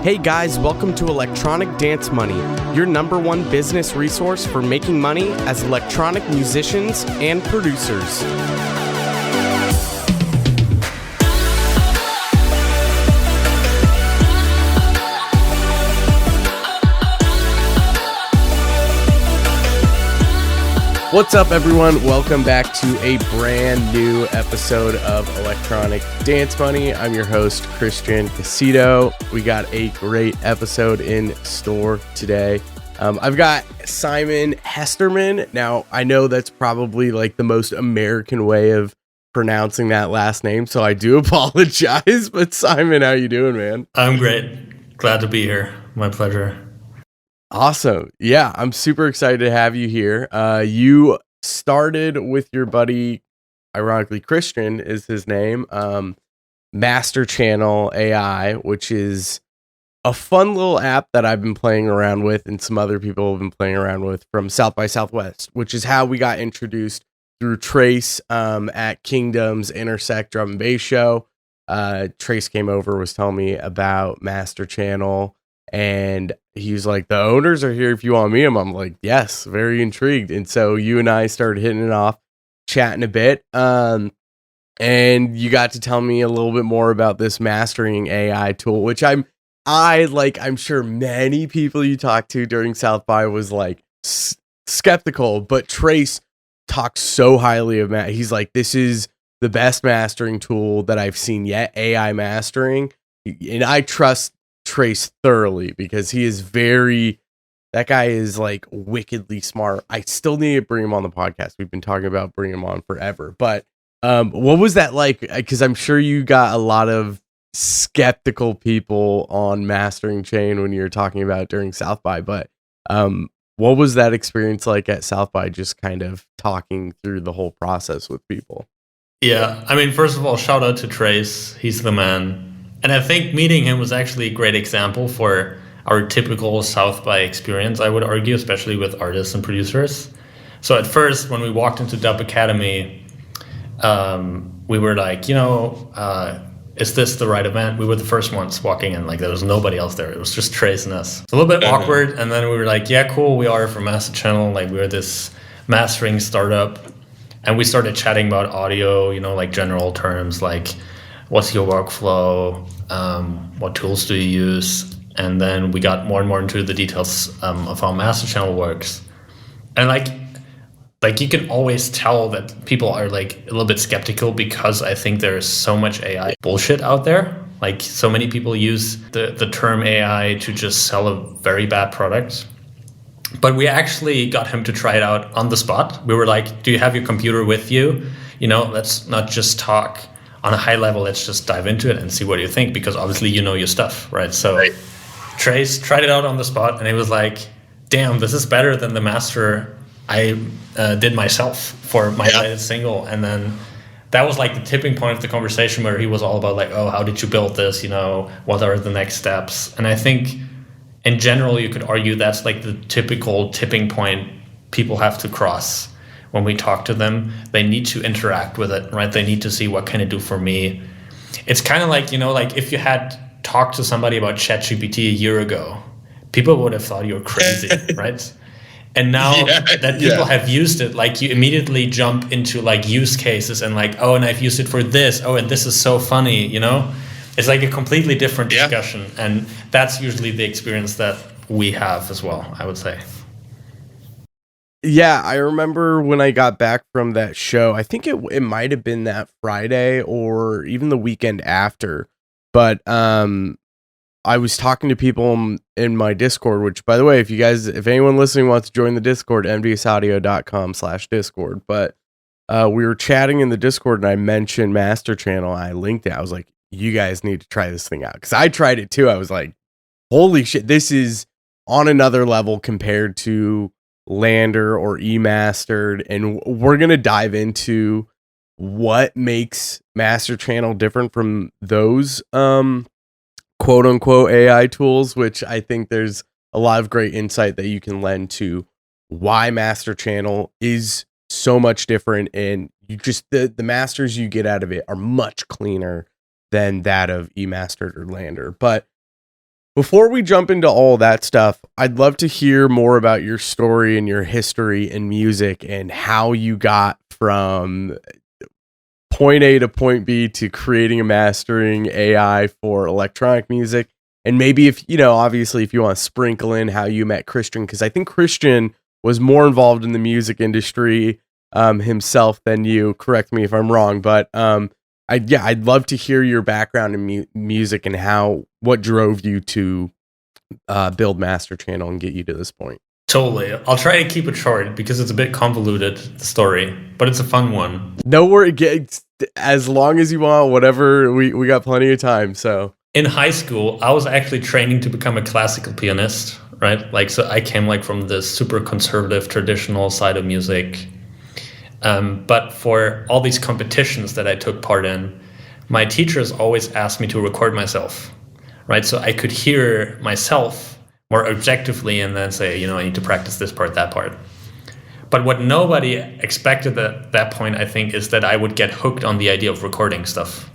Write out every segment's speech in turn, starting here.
Hey guys, welcome to Electronic Dance Money, your number one business resource for making money as electronic musicians and producers. What's up, everyone? Welcome back to a brand new episode of Electronic Dance Money. I'm your host, Christian Casito. We got a great episode in store today. I've got Simon Hestermann. Now, I know that's probably like the most American way of pronouncing that last name, so I do apologize. But Simon, how you doing, man? I'm great. Glad to be here. My pleasure. Awesome. Yeah, I'm super excited to have you here. You started with your buddy, ironically, Christian is his name, Masterchannel AI, which is a fun little app that I've been playing around with and some other people have been playing around with from South by Southwest, which is how we got introduced through Trace at Kingdom's Intersect Drum and Bass show. Trace came over, was telling me about Masterchannel, and he was like, the owners are here if you want to meet them. I'm like, yes, very intrigued. And so you and I started hitting it off, chatting a bit. And you got to tell me a little bit more about this mastering AI tool, which I'm sure many people you talked to during South by was like skeptical, but Trace talked so highly of Matt. He's like, this is the best mastering tool that I've seen yet, AI mastering. And I trust Trace thoroughly because he is that guy is like wickedly smart. I still need to bring him on the podcast. We've been talking about bringing him on forever, but what was that like? Because I'm sure you got a lot of skeptical people on mastering chain when you were talking about it during South by, but what was that experience like at South by, just kind of talking through the whole process with people? Yeah, I mean, first of all, shout out to Trace. He's the man. And I think meeting him was actually a great example for our typical South by experience, I would argue, especially with artists and producers. So at first, when we walked into Dub Academy, we were like, is this the right event? We were the first ones walking in. Like, there was nobody else there. It was just Trace and us. It's a little bit awkward. And then we were like, yeah, cool. We are from Masterchannel. Like, we're this mastering startup. And we started chatting about audio, like general terms, like, what's your workflow? What tools do you use? And then we got more and more into the details of how Masterchannel works. And like you can always tell that people are like a little bit skeptical because I think there's so much AI bullshit out there. Like, so many people use the term AI to just sell a very bad product. But we actually got him to try it out on the spot. We were like, do you have your computer with you? Let's not just talk on a high level, let's just dive into it and see what you think, because obviously you know your stuff, right? So right. Trace tried it out on the spot and he was like, damn, this is better than the master I did myself for my latest single. And then that was like the tipping point of the conversation, where he was all about like, oh, how did you build this? What are the next steps? And I think in general, you could argue that's like the typical tipping point people have to cross. When we talk to them, they need to interact with it, right? They need to see, what can it do for me? It's kind of like, like if you had talked to somebody about ChatGPT a year ago, people would have thought you were crazy, right? And now that people have used it, like, you immediately jump into like use cases and like, oh, and I've used it for this. Oh, and this is so funny, It's like a completely different discussion. And that's usually the experience that we have as well, I would say. Yeah, I remember when I got back from that show, I think it might have been that Friday or even the weekend after, but I was talking to people in my Discord, which, by the way, if anyone listening wants to join the Discord, mvsaudio.com/Discord, but we were chatting in the Discord and I mentioned Masterchannel. I linked it. I was like, you guys need to try this thing out, because I tried it too. I was like, holy shit, this is on another level compared to LANDR or Emastered, and we're gonna dive into what makes Masterchannel different from those quote unquote AI tools, which I think there's a lot of great insight that you can lend to why Masterchannel is so much different, and you just the masters you get out of it are much cleaner than that of Emastered or LANDR. But Before we jump into all that stuff, I'd love to hear more about your story and your history in music and how you got from point A to point B to creating and mastering AI for electronic music. And maybe if, obviously if you want to sprinkle in how you met Christian, because I think Christian was more involved in the music industry himself than you. Correct me if I'm wrong, but I'd love to hear your background in music and what drove you to build Masterchannel and get you to this point. Totally. I'll try to keep it short because it's a bit convoluted, the story, but it's a fun one. No worry, as long as you want, whatever, we got plenty of time, so. In high school, I was actually training to become a classical pianist, right? Like, so I came like from the super conservative, traditional side of music. But for all these competitions that I took part in, my teachers always asked me to record myself, right? So I could hear myself more objectively and then say, I need to practice this part, that part. But what nobody expected at that point, I think, is that I would get hooked on the idea of recording stuff.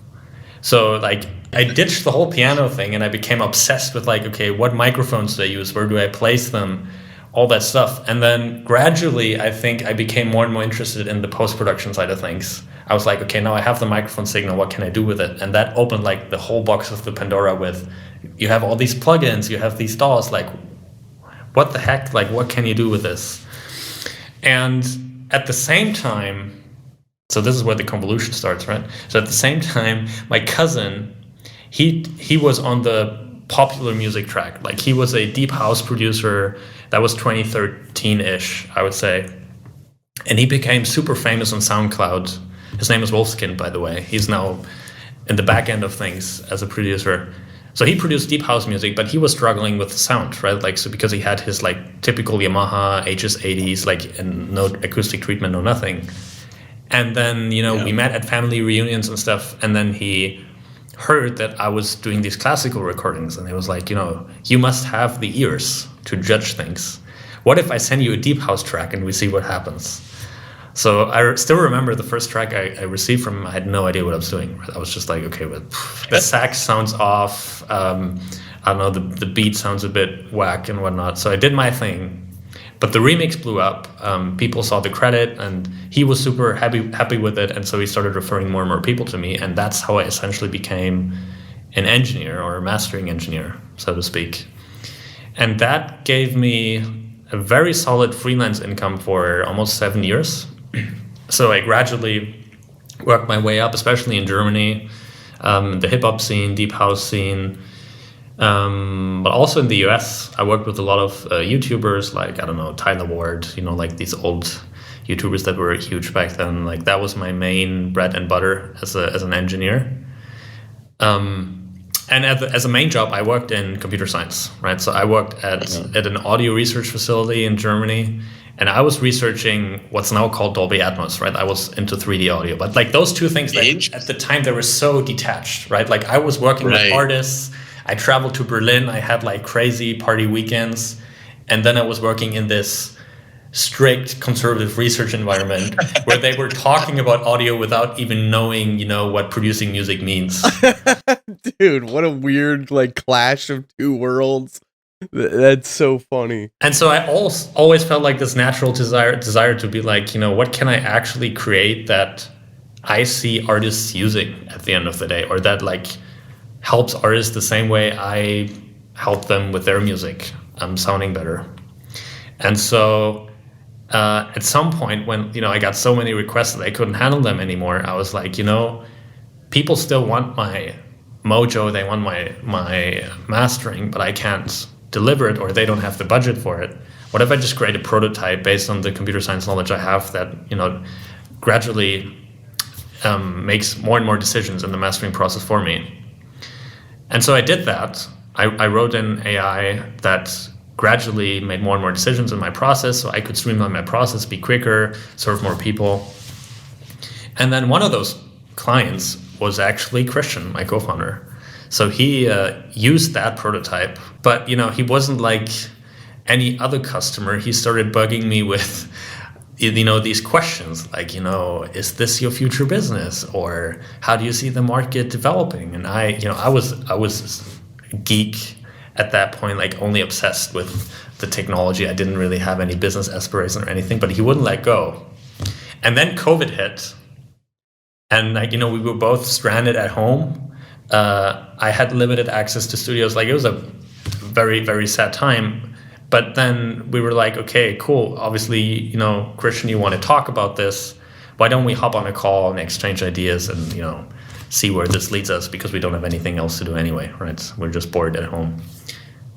So like I ditched the whole piano thing and I became obsessed with like, okay, what microphones do I use? Where do I place them? All that stuff. And then gradually, I think I became more and more interested in the post-production side of things. I was like, okay, now I have the microphone signal. What can I do with it? And that opened like the whole box of the Pandora with, you have all these plugins, you have these DAWs, like, what the heck? Like, what can you do with this? And at the same time, so this is where the convolution starts, right? So at the same time, my cousin, he was on the popular music track. Like he was a deep house producer. That was 2013-ish, I would say. And he became super famous on SoundCloud. His name is Wolfskin, by the way. He's now in the back end of things as a producer. So he produced deep house music, but he was struggling with the sound, right? Like, so because he had his like typical Yamaha HS80s, like, and no acoustic treatment, no nothing. And then, we met at family reunions and stuff. And then he heard that I was doing these classical recordings. And he was like, you must have the ears to judge things. What if I send you a deep house track and we see what happens? So I still remember the first track I received from him. I had no idea what I was doing. I was just like, okay, but the sax sounds off. I don't know, the beat sounds a bit whack and whatnot. So I did my thing. But the remix blew up. People saw the credit, and he was super happy with it. And so he started referring more and more people to me. And that's how I essentially became an engineer or a mastering engineer, so to speak. And that gave me a very solid freelance income for almost 7 years. So I gradually worked my way up, especially in Germany, the hip-hop scene, deep house scene, but also in the US. I worked with a lot of YouTubers like, I don't know, Tyler Ward, like these old YouTubers that were huge back then. Like that was my main bread and butter as an engineer. And as a main job, I worked in computer science, right? So I worked at an audio research facility in Germany, and I was researching what's now called Dolby Atmos, right? I was into 3D audio, but like those two things, like, at the time they were so detached, right? Like I was working with artists. I traveled to Berlin. I had like crazy party weekends, and then I was working in this strict conservative research environment where they were talking about audio without even knowing, what producing music means. Dude, what a weird like clash of two worlds. That's so funny. And so I always felt like this natural desire to be like, what can I actually create that I see artists using at the end of the day, or that like helps artists the same way I help them with their music sounding better. And so at some point when, I got so many requests that I couldn't handle them anymore, I was like, people still want my mojo, they want my mastering, but I can't deliver it, or they don't have the budget for it. What if I just create a prototype based on the computer science knowledge I have that, gradually makes more and more decisions in the mastering process for me? And so I did that. I wrote an AI that gradually made more and more decisions in my process, so I could streamline my process, be quicker, serve more people. And then one of those clients was actually Christian, my co-founder. So he used that prototype, but he wasn't like any other customer. He started bugging me with these questions like, is this your future business, or how do you see the market developing? And I was a geek at that point like only obsessed with the technology. I didn't really have any business aspiration or anything, but he wouldn't let go. And then COVID hit, and like, we were both stranded at home. I had limited access to studios. Like, it was a very, very sad time. But then we were like, okay, cool. Obviously, Christian, you want to talk about this. Why don't we hop on a call and exchange ideas and, see where this leads us, because we don't have anything else to do anyway, right? We're just bored at home.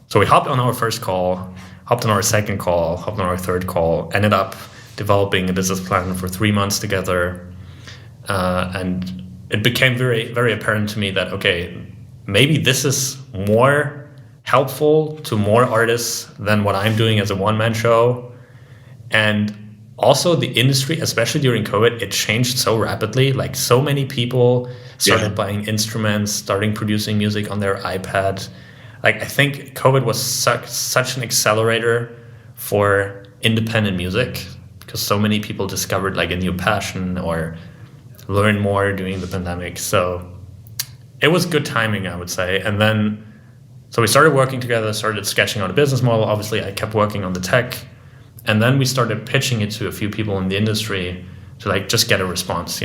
So we hopped on our first call, hopped on our second call, hopped on our third call, ended up developing a business plan for 3 months together. And it became very, very apparent to me that, okay, maybe this is more helpful to more artists than what I'm doing as a one-man show. And also the industry, especially during COVID, it changed so rapidly. Like, so many people started buying instruments, starting producing music on their iPad. Like, I think COVID was such an accelerator for independent music, because so many people discovered like a new passion or learned more during the pandemic. So it was good timing, I would say. And then, so we started working together, started sketching out a business model. Obviously, I kept working on the tech. And then we started pitching it to a few people in the industry to like just get a response,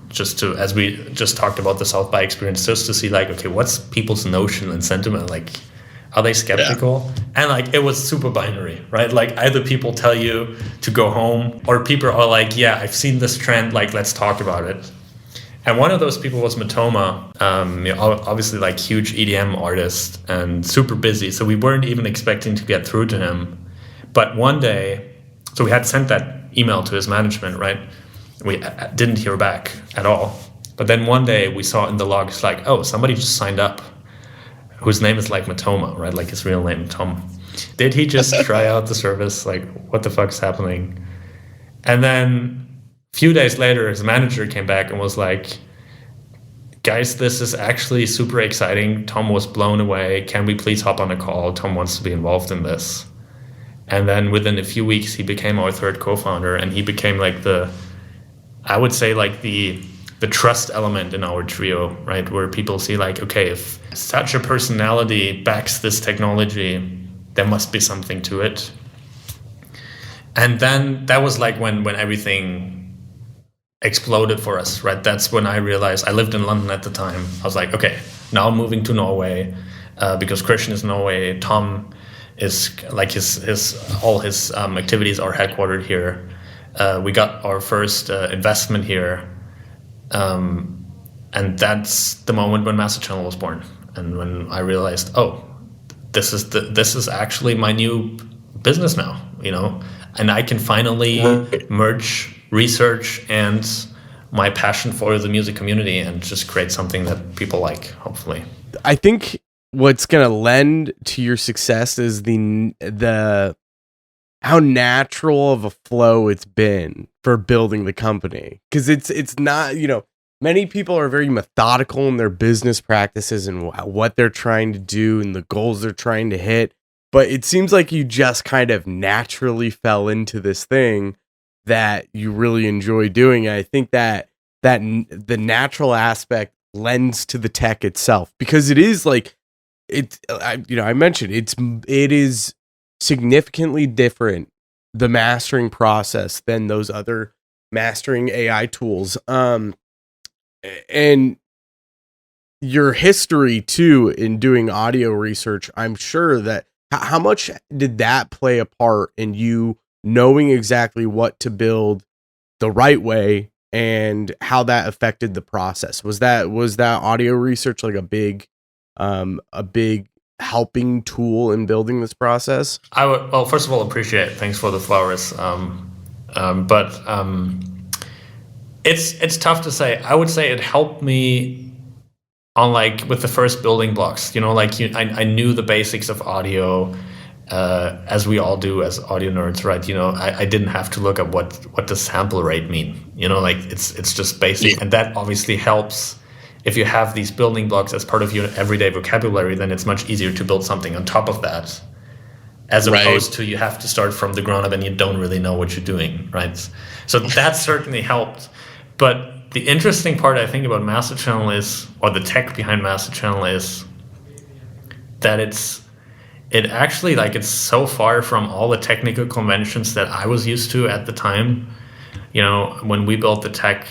just to, as we just talked about the South by experience, just to see like, okay, what's people's notion and sentiment? Like, are they skeptical? Yeah. And like, it was super binary, right? Like, either people tell you to go home, or people are like, yeah, I've seen this trend, like, let's talk about it. And one of those people was Matoma, obviously like huge EDM artist and super busy. So we weren't even expecting to get through to him. But one day, so we had sent that email to his management, right? We didn't hear back at all. But then one day we saw in the logs like, oh, somebody just signed up whose name is like Matoma, right? Like his real name, Tom. Did he just try out the service? Like, what the fuck's happening? And then a few days later, his manager came back and was like, guys, this is actually super exciting. Tom was blown away. Can we please hop on a call? Tom wants to be involved in this. And then within a few weeks, he became our third co-founder, and he became like the trust element in our trio, right? Where people see like, okay, if such a personality backs this technology, there must be something to it. And then that was like when everything exploded for us, right? That's when I realized, I lived in London at the time. I was like, okay, now I'm moving to Norway because Christian is in Norway. Tom is like all his activities are headquartered here. We got our first investment here. And that's the moment when Masterchannel was born. And when I realized, oh, this is actually my new business now, and I can finally merge research and my passion for the music community and just create something that people like, hopefully. I think what's going to lend to your success is the how natural of a flow it's been for building the company. Because it's not, many people are very methodical in their business practices and what they're trying to do and the goals they're trying to hit. But it seems like you just kind of naturally fell into this thing that you really enjoy doing. And I think that the natural aspect lends to the tech itself, because it is like, I mentioned it is significantly different, the mastering process, than those other mastering AI tools. And your history too in doing audio research, I'm sure that how much did that play a part in you knowing exactly what to build the right way and how that affected the process? Was that audio research like a big helping tool in building this process? I would, well, first of all, appreciate it. Thanks for the flowers. But it's tough to say. I would say it helped me on like with the first building blocks. I knew the basics of audio, as we all do as audio nerds, right? I didn't have to look up what does sample rate mean. It's just basic, and that obviously helps. If you have these building blocks as part of your everyday vocabulary, then it's much easier to build something on top of that, as opposed to you have to start from the ground up and you don't really know what you're doing, right? So that certainly helped. But the interesting part I think about Masterchannel is, or the tech behind Masterchannel is, that it actually, like, it's so far from all the technical conventions that I was used to at the time. You know, when we built the tech,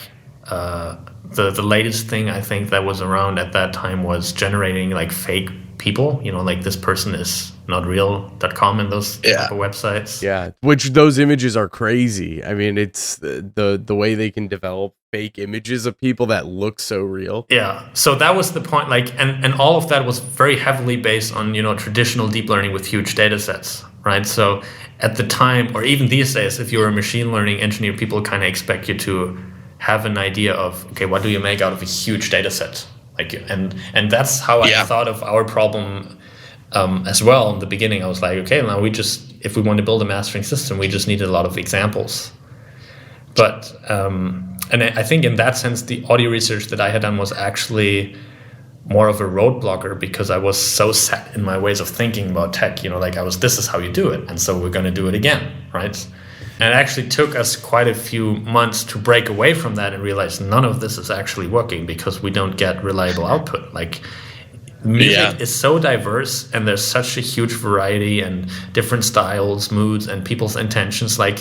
the latest thing I think that was around at that time was generating like fake people. You know, like this person is not real.com and those type of websites. Yeah, which those images are crazy. I mean, it's the way they can develop fake images of people that look so real. Yeah, so that was the point. Like, and all of that was very heavily based on, you know, traditional deep learning with huge data sets, right? So at the time, or even these days, if you're a machine learning engineer, people kind of expect you to have an idea of, okay, what do you make out of a huge data set? Like, and that's how I thought of our problem as well. In the beginning, I was like, okay, now if we want to build a mastering system, we just needed a lot of examples. But and I think in that sense, the audio research that I had done was actually more of a roadblocker, because I was so set in my ways of thinking about tech. You know, like this is how you do it, and so we're going to do it again, right? And it actually took us quite a few months to break away from that and realize none of this is actually working, because we don't get reliable output. Like, music is so diverse, and there's such a huge variety and different styles, moods, and people's intentions. Like,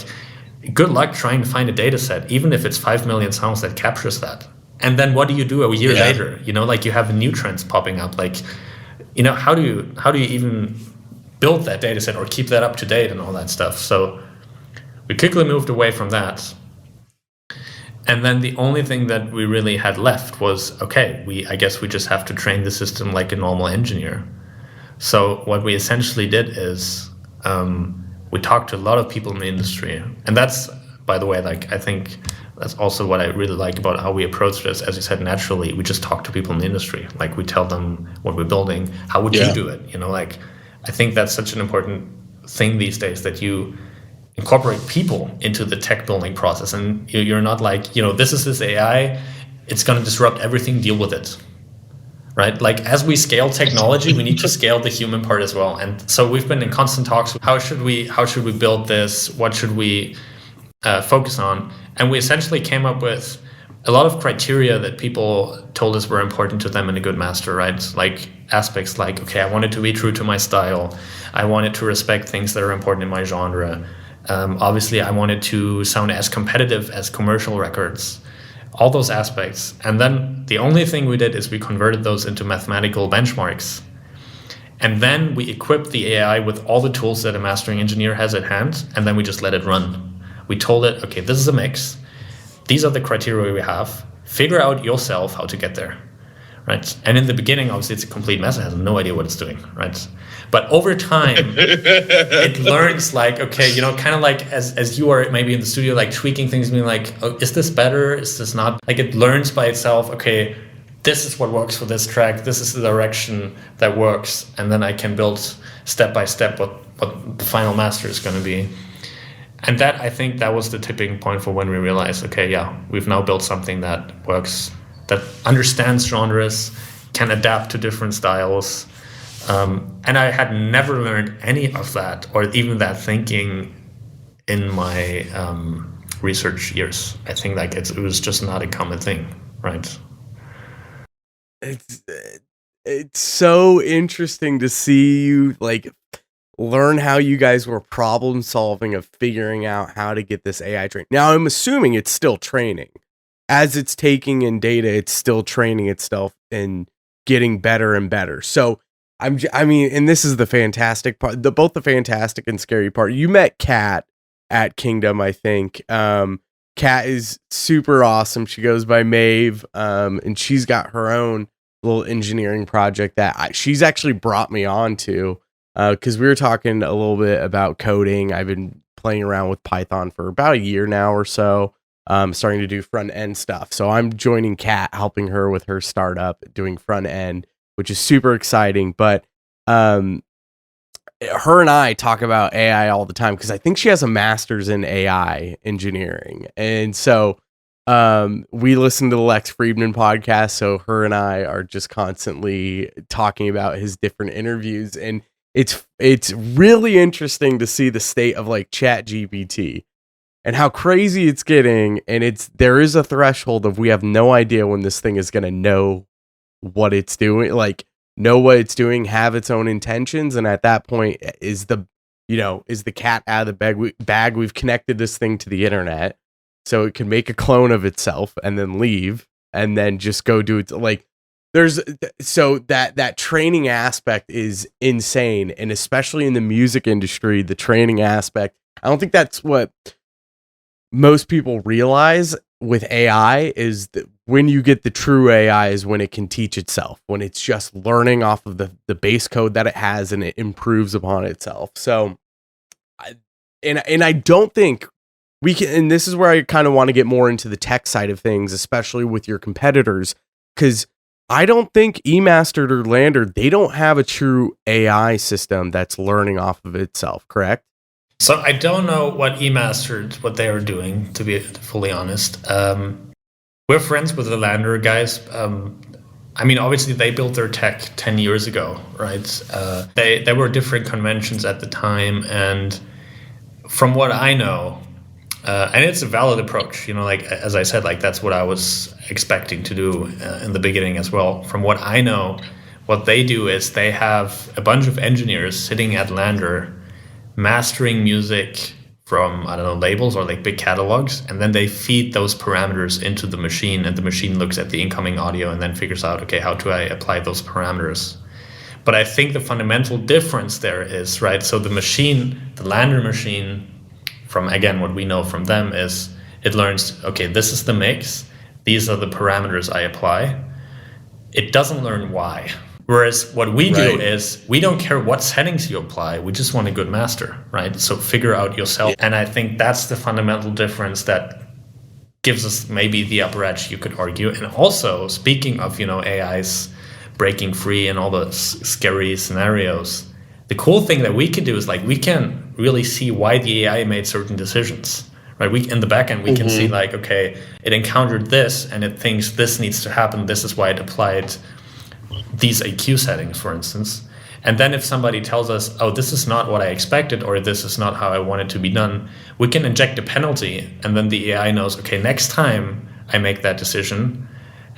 good luck trying to find a data set, even if it's 5 million songs that captures that. And then what do you do a year later? You know, like, you have new trends popping up. Like, you know, how do you even build that data set or keep that up to date and all that stuff? So we quickly moved away from that. And then the only thing that we really had left was, okay, I guess we just have to train the system like a normal engineer. So what we essentially did is we talked to a lot of people in the industry. And that's, by the way, like, I think that's also what I really like about how we approach this. As you said, naturally, we just talk to people in the industry. Like, we tell them what we're building. How would you do it? You know, like, I think that's such an important thing these days, that you incorporate people into the tech building process. And you're not like, you know, this is this AI, it's going to disrupt everything, deal with it. Right? Like, as we scale technology, we need to scale the human part as well. And so we've been in constant talks. How should we build this? What should we focus on? And we essentially came up with a lot of criteria that people told us were important to them in a good master, right? Like, aspects like, okay, I wanted to be true to my style. I wanted to respect things that are important in my genre. Obviously, I wanted to sound as competitive as commercial records. All those aspects. And then the only thing we did is we converted those into mathematical benchmarks. And then we equipped the AI with all the tools that a mastering engineer has at hand, and then we just let it run. We told it, okay, this is a mix. These are the criteria we have. Figure out yourself how to get there, right? And in the beginning, obviously, it's a complete mess. It has no idea what it's doing, right? But over time, it learns, like, okay, you know, kind of like as you are maybe in the studio, like tweaking things, being like, oh, is this better? Is this not? Like, it learns by itself, okay, this is what works for this track. This is the direction that works. And then I can build step by step what the final master is going to be. And that, I think that was the tipping point for when we realized, okay, yeah, we've now built something that works, that understands genres, can adapt to different styles. And I had never learned any of that, or even that thinking, in my research years. I think, like, it was just not a common thing, right? It's so interesting to see you, like, learn how you guys were problem solving of figuring out how to get this AI trained. Now, I'm assuming it's still training. As it's taking in data, it's still training itself and getting better and better. So I mean, and this is the fantastic part, both the fantastic and scary part. You met Kat at Kingdom, I think. Kat is super awesome. She goes by Maeve, and she's got her own little engineering project that she's actually brought me on to, because we were talking a little bit about coding. I've been playing around with Python for about a year now or so, starting to do front end stuff. So I'm joining Kat, helping her with her startup doing front end, which is super exciting. But her and I talk about AI all the time, because I think she has a master's in AI engineering. And so we listen to the Lex Friedman podcast. So her and I are just constantly talking about his different interviews. And it's really interesting to see the state of, like, Chat GPT and how crazy it's getting. And there is a threshold of, we have no idea when this thing is going to know what it's doing, like, know what it's doing, have its own intentions, and at that point is the cat out of the bag. We've connected this thing to the internet, so it can make a clone of itself and then leave, and then just go do it. Like that training aspect is insane, and especially in the music industry, the training aspect. I don't think that's what most people realize with AI is that when you get the true AI is when it can teach itself, when it's just learning off of the base code that it has and it improves upon itself. So, I don't think we can, and this is where I kind of want to get more into the tech side of things, especially with your competitors, because I don't think Emastered or LANDR, they don't have a true AI system that's learning off of itself, correct? So I don't know what Emastered, what they are doing, to be fully honest. We're friends with the LANDR guys. I mean, obviously they built their tech 10 years ago, right? There were different conventions at the time, and from what I know, and it's a valid approach, like as I said, like that's what I was expecting to do in the beginning as well. From what I know, what they do is they have a bunch of engineers sitting at LANDR mastering music from, I don't know, labels or like big catalogs, and then they feed those parameters into the machine, and the machine looks at the incoming audio and then figures out, okay, how do I apply those parameters? But I think the fundamental difference there is, right, so the LANDR machine, from, again, what we know from them is it learns, okay, this is the mix, these are the parameters I apply. It doesn't learn why. Whereas what we do is we don't care what settings you apply. We just want a good master, right? So figure out yourself. Yeah. And I think that's the fundamental difference that gives us maybe the upper edge, you could argue. And also, speaking of, AIs breaking free and all the scary scenarios, the cool thing that we can do is like we can really see why the AI made certain decisions, right? In the back end, we can see like, okay, it encountered this and it thinks this needs to happen. This is why it applied these AQ settings, for instance. And then if somebody tells us, oh, this is not what I expected, or this is not how I want it to be done, we can inject a penalty, and then the AI knows, okay, next time I make that decision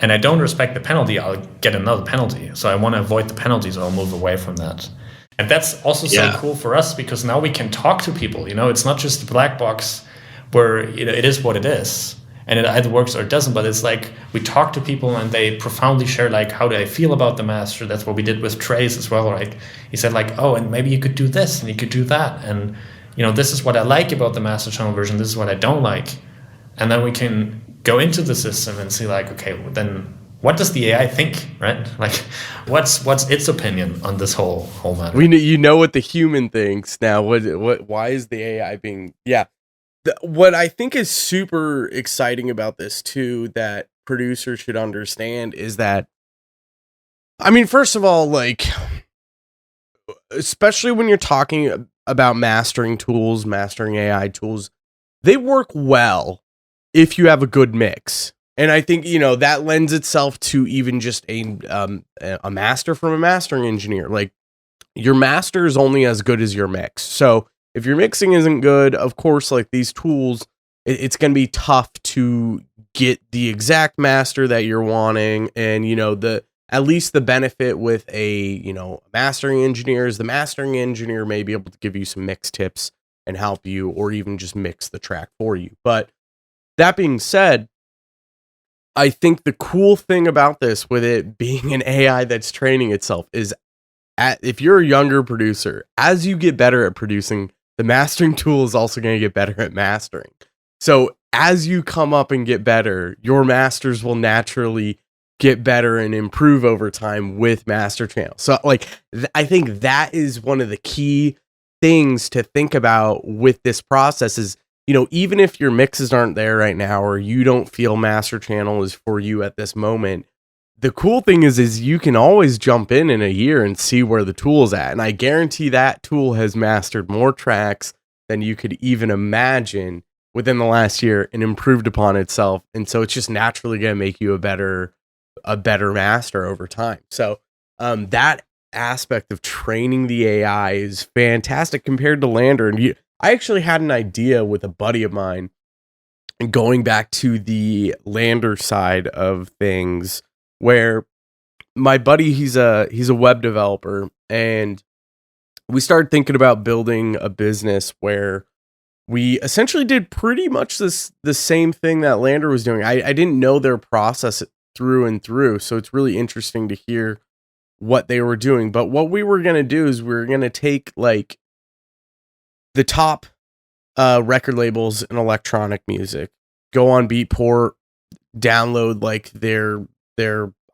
and I don't respect the penalty, I'll get another penalty. So I want to avoid the penalty, so I'll move away from that. And that's also so cool for us, because now we can talk to people. It's not just a black box where it is what it is, and it either works or it doesn't. But it's like we talk to people and they profoundly share like, how do I feel about the master? That's what we did with Trace as well, right? He said like, oh, and maybe you could do this and you could do that, and this is what I like about the Masterchannel version, this is what I don't like. And then we can go into the system and see like, okay, well, then what does the AI think, right? Like, what's its opinion on this whole matter? What the human thinks now. Why is the AI being? Yeah, what I think is super exciting about this too, that producers should understand, is that, I mean, first of all, like, especially when you're talking about mastering tools, mastering AI tools, they work well if you have a good mix. And I think, that lends itself to even just a master from a mastering engineer. Like, your master is only as good as your mix. So if your mixing isn't good, of course, like these tools, it's going to be tough to get the exact master that you're wanting. And, at least the benefit with a, mastering engineer is the mastering engineer may be able to give you some mix tips and help you, or even just mix the track for you. But that being said, I think the cool thing about this, with it being an AI that's training itself, is if you're a younger producer, as you get better at producing, the mastering tool is also going to get better at mastering. So as you come up and get better, your masters will naturally get better and improve over time with Masterchannel. So like, I think that is one of the key things to think about with this process is, even if your mixes aren't there right now, or you don't feel Masterchannel is for you at this moment, the cool thing is you can always jump in a year and see where the tool's at. And I guarantee that tool has mastered more tracks than you could even imagine within the last year and improved upon itself. And so it's just naturally going to make you a better master over time. So that aspect of training the AI is fantastic compared to LANDR. And I actually had an idea with a buddy of mine, going back to the LANDR side of things, where my buddy, he's a web developer, and we started thinking about building a business where we essentially did pretty much the same thing that LANDR was doing. I didn't know their process through and through, so it's really interesting to hear what they were doing. But what we were gonna do is we were gonna take like the top record labels in electronic music, go on Beatport, download like their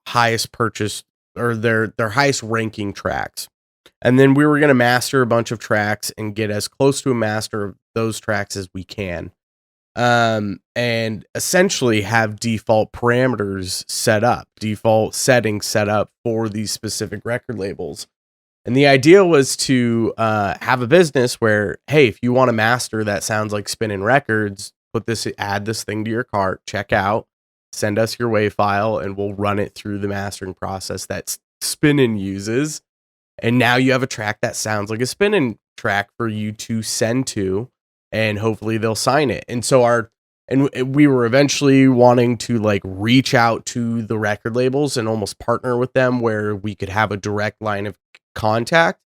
highest purchase or their highest ranking tracks. And then we were going to master a bunch of tracks and get as close to a master of those tracks as we can. And essentially have default parameters set up, default settings set up for these specific record labels. And the idea was to have a business where, hey, if you want to master that sounds like spinning records, add this thing to your cart, check out, send us your WAV file, and we'll run it through the mastering process that Spinnin uses. And now you have a track that sounds like a Spinnin track for you to send to, and hopefully they'll sign it. And so we were eventually wanting to like reach out to the record labels and almost partner with them where we could have a direct line of contact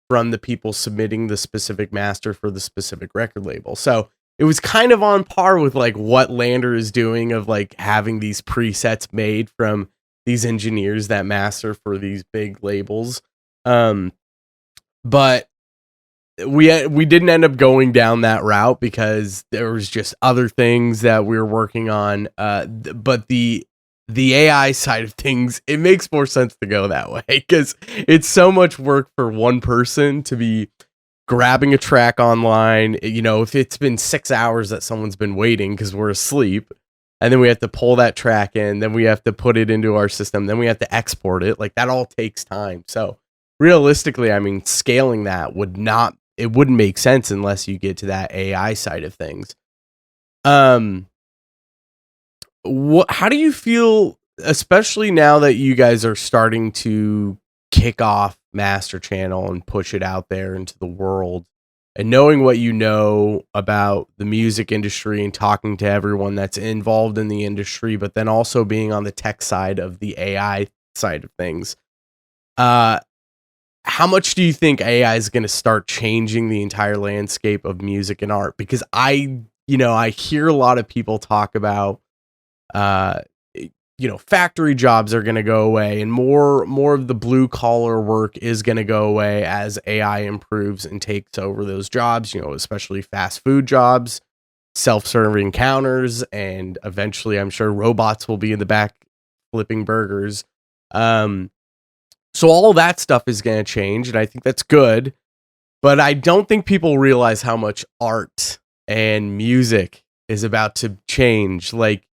from the people submitting the specific master for the specific record label. So it was kind of on par with like what LANDR is doing of like having these presets made from these engineers that master for these big labels. But we didn't end up going down that route because there was just other things that we were working on. But the AI side of things, it makes more sense to go that way because it's so much work for one person to be grabbing a track online. You know, if it's been 6 hours that someone's been waiting because we're asleep, and then we have to pull that track in, then we have to put it into our system, then we have to export it. Like that all takes time. So realistically, I mean, scaling that wouldn't make sense unless you get to that AI side of things. How do you feel, especially now that you guys are starting to kick off Masterchannel and push it out there into the world, and knowing what you know about the music industry and talking to everyone that's involved in the industry, but then also being on the tech side of the AI side of things, how much do you think AI is going to start changing the entire landscape of music and art? Because I hear a lot of people talk about, factory jobs are going to go away and more of the blue collar work is going to go away as AI improves and takes over those jobs, especially fast food jobs, self-serving counters, and eventually I'm sure robots will be in the back flipping burgers. So all that stuff is going to change, and I think that's good, but I don't think people realize how much art and music is about to change. Like,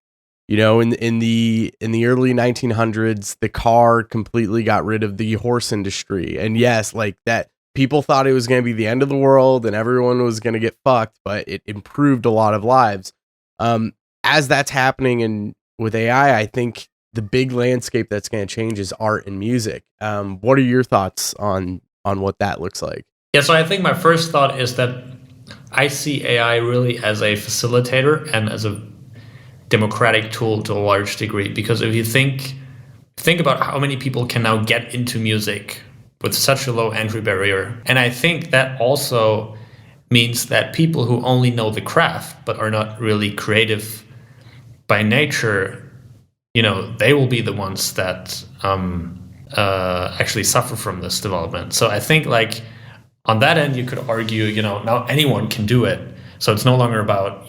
in the early 1900s, the car completely got rid of the horse industry. And yes, like that, people thought it was going to be the end of the world and everyone was going to get fucked, but it improved a lot of lives. As that's happening with AI, I think the big landscape that's going to change is art and music. What are your thoughts on what that looks like? Yeah, so I think my first thought is that I see AI really as a facilitator and as a democratic tool to a large degree, because if you think about how many people can now get into music with such a low entry barrier, and I think that also means that people who only know the craft but are not really creative by nature, they will be the ones that actually suffer from this development. So I think like on that end, you could argue, now anyone can do it. So it's no longer about,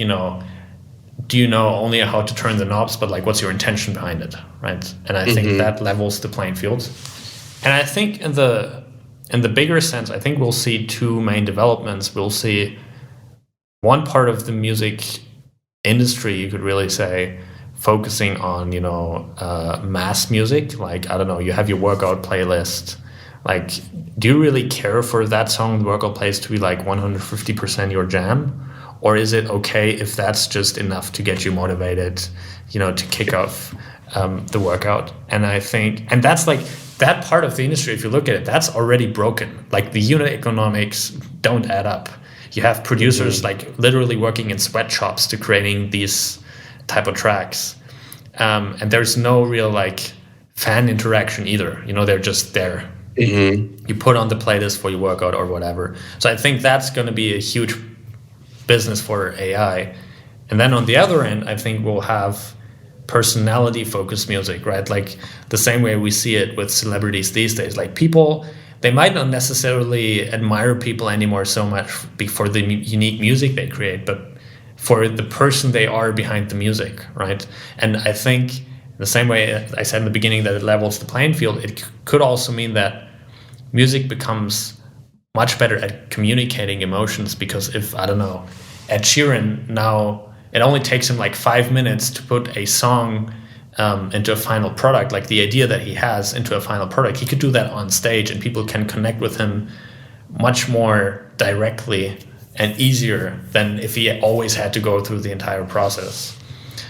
do you know only how to turn the knobs, but like what's your intention behind it, right? And I think that levels the playing field. And I think in the bigger sense, I think we'll see two main developments. We'll see one part of the music industry, you could really say, focusing on mass music. Like, I don't know, you have your workout playlist. Like, do you really care for that song, the workout playlist, to be like 150% your jam? Or is it okay if that's just enough to get you motivated, to kick off the workout? And I think, and that's like that part of the industry, if you look at it, that's already broken. Like the unit economics don't add up. You have producers like literally working in sweatshops to creating these type of tracks. And there's no real like fan interaction either. They're just there. You put on the playlist for your workout or whatever. So I think that's going to be a huge business for AI. And then on the other end, I think we'll have personality focused music, right? Like the same way we see it with celebrities these days. Like people, they might not necessarily admire people anymore so much for the unique music they create, but for the person they are behind the music, right? And I think the same way I said in the beginning that it levels the playing field, it could also mean that music becomes much better at communicating emotions, because if, I don't know, Ed Sheeran now, it only takes him like 5 minutes to put a song into a final product, like the idea that he has into a final product. He could do that on stage and people can connect with him much more directly and easier than if he always had to go through the entire process.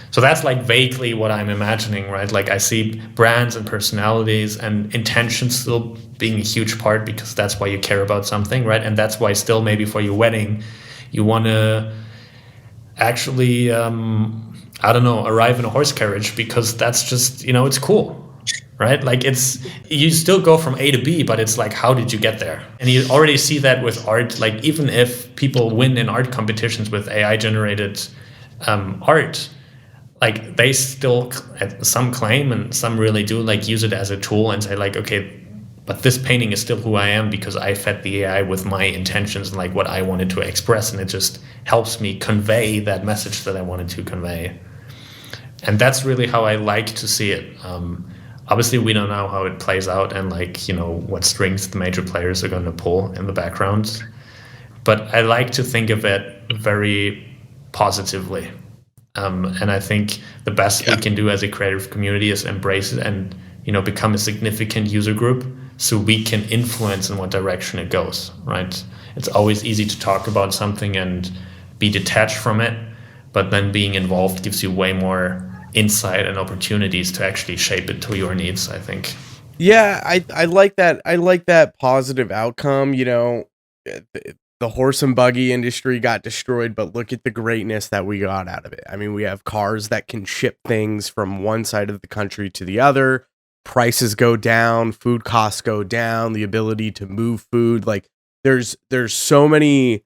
So that's like vaguely what I'm imagining, right? Like I see brands and personalities and intentions still being a huge part, because that's why you care about something, right? And that's why still maybe for your wedding, you want to actually, I don't know, arrive in a horse carriage, because that's just, it's cool, right? Like you still go from A to B, but it's like, how did you get there? And you already see that with art. Like even if people win in art competitions with AI generated art, like they still, some claim and some really do, like use it as a tool and say like, okay, but this painting is still who I am because I fed the AI with my intentions and like what I wanted to express, and it just helps me convey that message that I wanted to convey. And that's really how I like to see it. Obviously, we don't know how it plays out and like, what strings the major players are going to pull in the background. But I like to think of it very positively. And I think the best we can do as a creative community is embrace it and, become a significant user group so we can influence in what direction it goes, right? It's always easy to talk about something and be detached from it, but then being involved gives you way more insight and opportunities to actually shape it to your needs, I think. Yeah, I like that. I like that positive outcome. The horse and buggy industry got destroyed, but look at the greatness that we got out of it. I mean, we have cars that can ship things from one side of the country to the other. Prices go down, food costs go down, the ability to move food. Like there's so many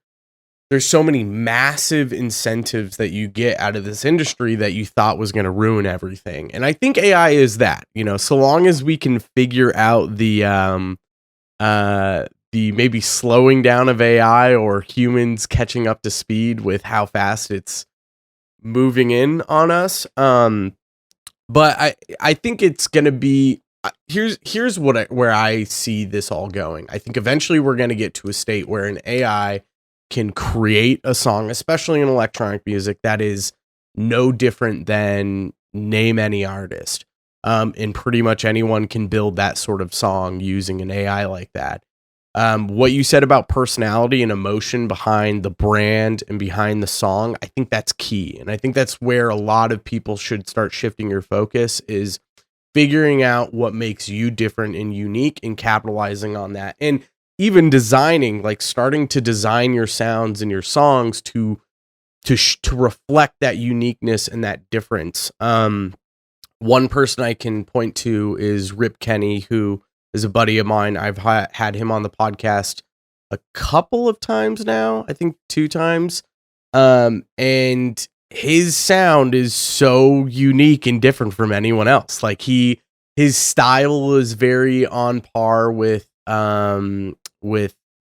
massive incentives that you get out of this industry that you thought was going to ruin everything. And I think AI is that, so long as we can figure out the maybe slowing down of AI or humans catching up to speed with how fast it's moving in on us. But I think it's going to be, here's where I see this all going. I think eventually we're going to get to a state where an AI can create a song, especially in electronic music, that is no different than name any artist. And pretty much anyone can build that sort of song using an AI like that. What you said about personality and emotion behind the brand and behind the song, I think that's key. And I think that's where a lot of people should start shifting your focus, is figuring out what makes you different and unique and capitalizing on that. And even designing, like starting to design your sounds and your songs to reflect that uniqueness and that difference. One person I can point to is Rip Kenny, who is a buddy of mine. I've had him on the podcast a couple of times now, I think 2 times. And his sound is so unique and different from anyone else. Like his style is very on par with the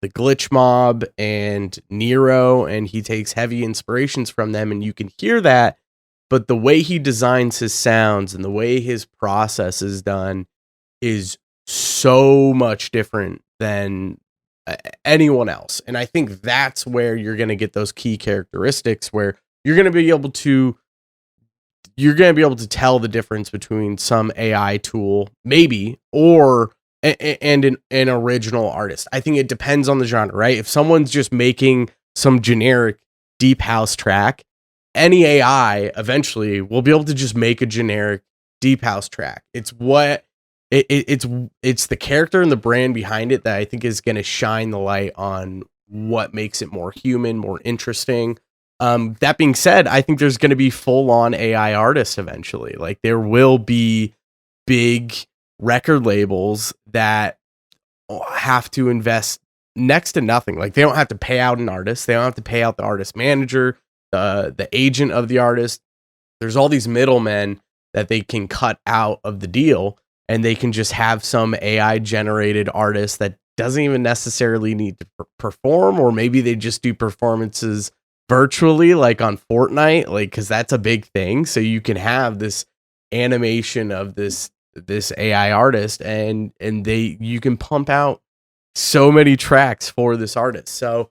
Glitch Mob and Nero, and he takes heavy inspirations from them, and you can hear that. But the way he designs his sounds and the way his process is done is so much different than anyone else. And I think that's where you're going to get those key characteristics, where you're going to be able to tell the difference between some AI tool maybe or and an original artist. I think it depends on the genre, right? If someone's just making some generic deep house track, any AI eventually will be able to just make a generic deep house track. It's the character and the brand behind it that I think is going to shine the light on what makes it more human, more interesting. That being said, I think there's going to be full-on AI artists eventually. Like there will be big record labels that have to invest next to nothing. Like, they don't have to pay out an artist. They don't have to pay out the artist manager, the agent of the artist. There's all these middlemen that they can cut out of the deal, and they can just have some AI generated artist that doesn't even necessarily need to perform, or maybe they just do performances virtually, like on Fortnite, like, because that's a big thing. So you can have this animation of this AI artist, and you can pump out so many tracks for this artist. So,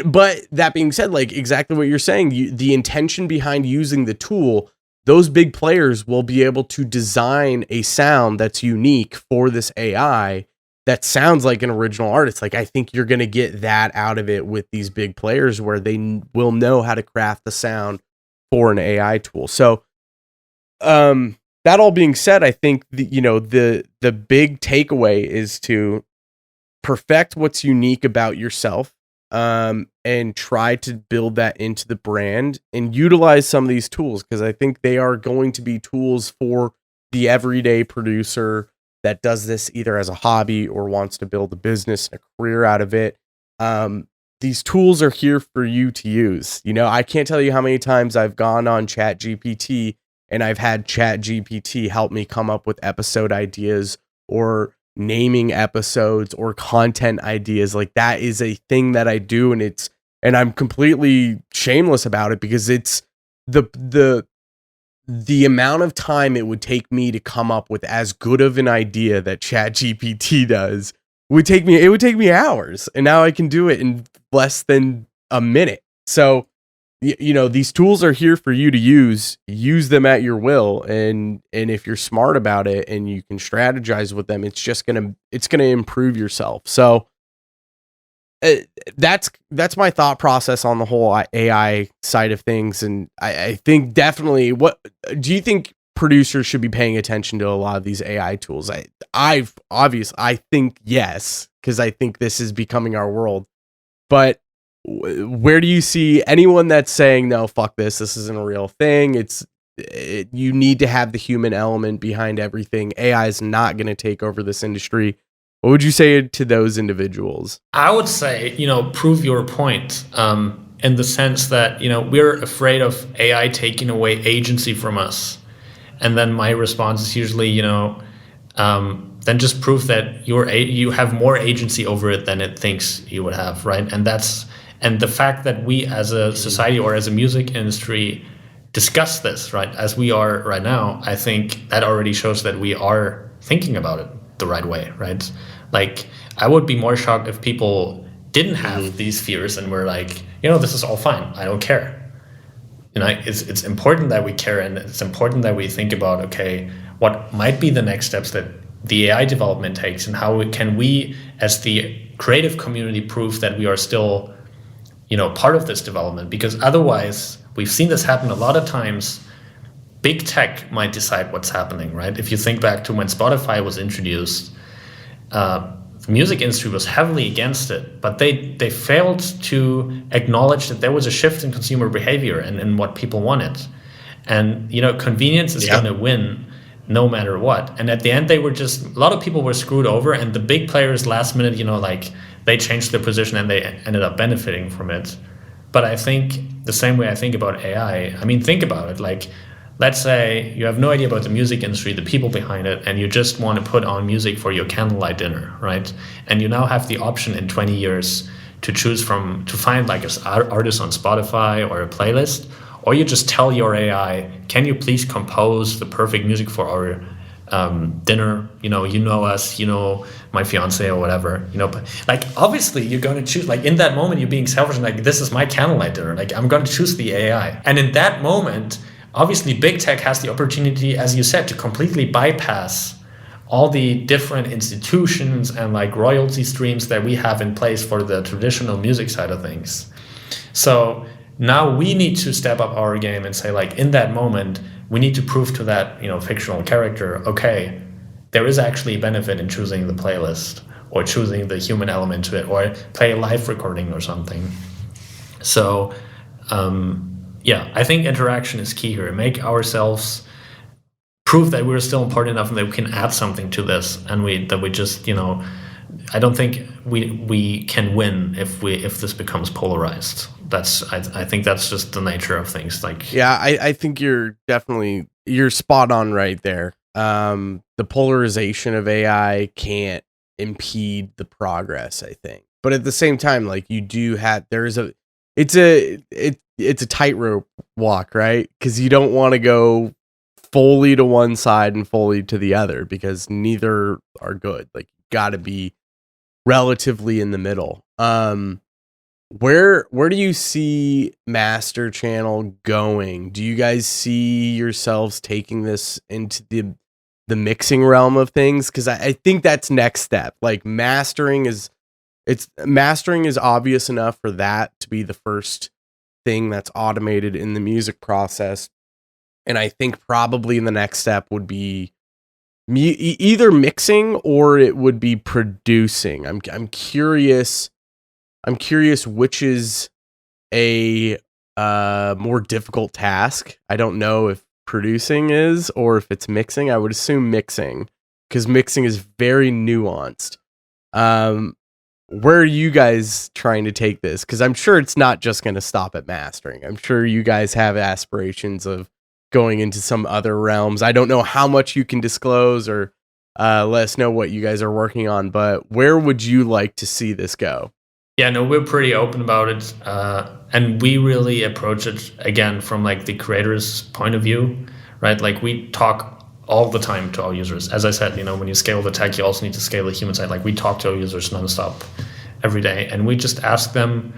but that being said, like, exactly what you're saying, the intention behind using the tool, those big players will be able to design a sound that's unique for this AI that sounds like an original artist. Like, I think you're going to get that out of it with these big players, where they will know how to craft the sound for an AI tool. So, that all being said, I think the big takeaway is to perfect what's unique about yourself, and try to build that into the brand and utilize some of these tools, because I think they are going to be tools for the everyday producer that does this either as a hobby or wants to build a business and a career out of it. These tools are here for you to use. I can't tell you how many times I've gone on ChatGPT and I've had ChatGPT help me come up with episode ideas or naming episodes or content ideas. Like, that is a thing that I do, and I'm completely shameless about it, because it's the amount of time it would take me to come up with as good of an idea that ChatGPT does would take me hours, and now I can do it in less than a minute. So, these tools are here for you to use them at your will, and if you're smart about it and you can strategize with them, it's going to improve yourself. So, that's my thought process on the whole AI side of things. And I think definitely, what do you think producers should be paying attention to a lot of these AI tools? I think yes, because I think this is becoming our world. But where do you see anyone that's saying, no, fuck this isn't a real thing? You need to have the human element behind everything. AI is not going to take over this industry. What would you say to those individuals? I would say, prove your point, in the sense that, we're afraid of AI taking away agency from us. And then my response is usually, then just prove that you have more agency over it than it thinks you would have, right? And the fact that we as a society or as a music industry discuss this, right, as we are right now, I think that already shows that we are thinking about it the right way, right? Like, I would be more shocked if people didn't have these fears and were like, this is all fine, I don't care. It's important that we care, and it's important that we think about, okay, what might be the next steps that the AI development takes, and how can we as the creative community prove that we are still part of this development. Because otherwise, we've seen this happen a lot of times, big tech might decide what's happening, right? If you think back to when Spotify was introduced, the music industry was heavily against it, but they failed to acknowledge that there was a shift in consumer behavior and what people wanted. And, convenience is going to win no matter what. And at the end, a lot of people were screwed over, and the big players last minute, they changed their position and they ended up benefiting from it. But I think the same way I think about AI, think about it. Like, let's say you have no idea about the music industry, the people behind it, and you just want to put on music for your candlelight dinner, right? And you now have the option in 20 years to find like an artist on Spotify or a playlist, or you just tell your AI, can you please compose the perfect music for our dinner? Us, my fiance or whatever, but like, obviously you're going to choose, like, in that moment, you're being selfish and like, this is my candlelight dinner. Like, I'm going to choose the AI. And in that moment, obviously big tech has the opportunity, as you said, to completely bypass all the different institutions and like royalty streams that we have in place for the traditional music side of things. So now we need to step up our game and say, like, in that moment, we need to prove to that, fictional character, okay, there is actually benefit in choosing the playlist or choosing the human element to it, or play a live recording or something. So, I think interaction is key here. Make ourselves prove that we're still important enough and that we can add something to this, and that we just, I don't think we can win if this becomes polarized. I think that's just the nature of things. Like, yeah, I think you're spot on right there. The polarization of AI can't impede the progress, I think. But at the same time, like, you do have, it's a tightrope walk, right? Because you don't want to go fully to one side and fully to the other, because neither are good. Like, you got to be relatively in the middle. Where do you see Masterchannel going? Do you guys see yourselves taking this into the mixing realm of things? Because I think that's next step. Like, mastering is obvious enough for that to be the first thing that's automated in the music process. And I think probably the next step would be either mixing, or it would be producing. I'm curious which is a more difficult task. I don't know if producing is, or if it's mixing. I would assume mixing, because mixing is very nuanced. Where are you guys trying to take this? Because I'm sure it's not just going to stop at mastering. I'm sure you guys have aspirations of going into some other realms. I don't know how much you can disclose, or let us know what you guys are working on, but where would you like to see this go? Yeah, no, we're pretty open about it. And we really approach it, again, from like the creator's point of view, right? Like, we talk all the time to our users. As I said, when you scale the tech, you also need to scale the human side. Like, we talk to our users nonstop every day, and we just ask them,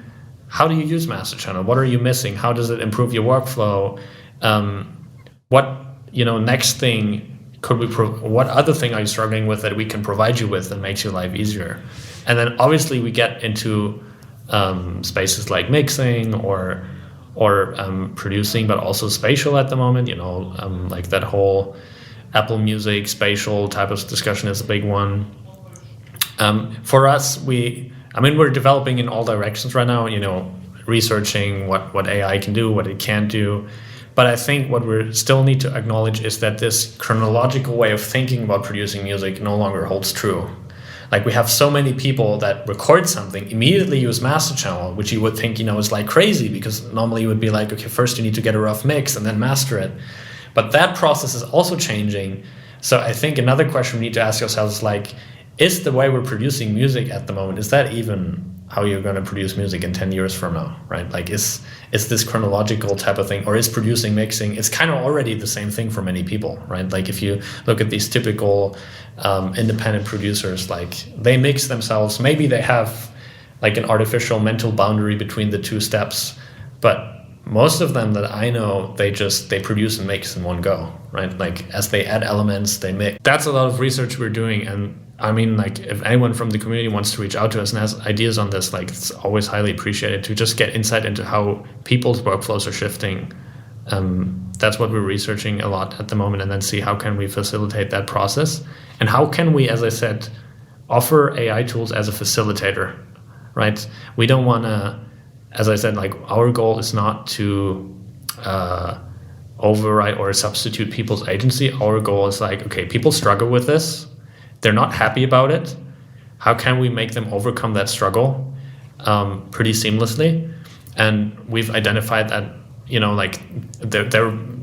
how do you use Masterchannel? What are you missing? How does it improve your workflow? What next thing could we what other thing are you struggling with that we can provide you with that makes your life easier? And then obviously we get into spaces like mixing or producing, but also spatial at the moment. Like that whole Apple Music spatial type of discussion is a big one. For us, we're developing in all directions right now. Researching what AI can do, what it can't do. But I think what we still need to acknowledge is that this chronological way of thinking about producing music no longer holds true. Like, we have so many people that record something, immediately use Masterchannel, which you would think, is like crazy, because normally you would be like, okay, first you need to get a rough mix and then master it. But that process is also changing. So I think another question we need to ask ourselves is like, is the way we're producing music at the moment, is that even how you're going to produce music in 10 years from now, right? Like, is this chronological type of thing, or is producing, mixing, it's kind of already the same thing for many people, right? Like, if you look at these typical independent producers, like, they mix themselves. Maybe they have like an artificial mental boundary between the two steps, but most of them that I know, they produce and mix in one go, right? Like, as they add elements, they mix. That's a lot of research we're doing. And I mean, like, if anyone from the community wants to reach out to us and has ideas on this, like, it's always highly appreciated to just get insight into how people's workflows are shifting. That's what we're researching a lot at the moment, and then see how can we facilitate that process, and how can we, as I said, offer AI tools as a facilitator, right? We don't want to, as I said, like, our goal is not to override or substitute people's agency. Our goal is like, okay, people struggle with this. They're not happy about it. How can we make them overcome that struggle pretty seamlessly? And we've identified that, like,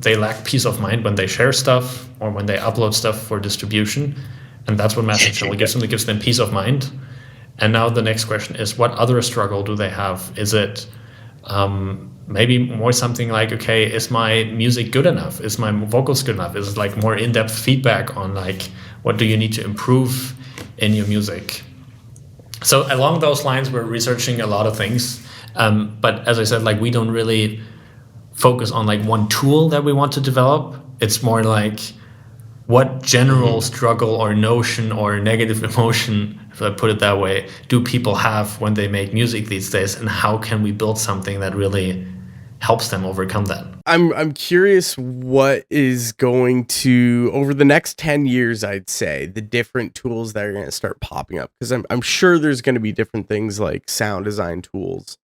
they lack peace of mind when they share stuff or when they upload stuff for distribution. And that's what Masterchannel gives them. It gives them peace of mind. And now the next question is, what other struggle do they have? Is it maybe more something like, okay, is my music good enough? Is my vocals good enough? Is it like more in-depth feedback on like, what do you need to improve in your music? So along those lines, we're researching a lot of things. But as I said, like, we don't really focus on like one tool that we want to develop. It's more like, what general struggle or notion or negative emotion, if I put it that way, do people have when they make music these days, and how can we build something that really helps them overcome that? I'm curious what is going to, over the next 10 years, I'd say, the different tools that are going to start popping up, because I'm sure there's going to be different things like sound design tools,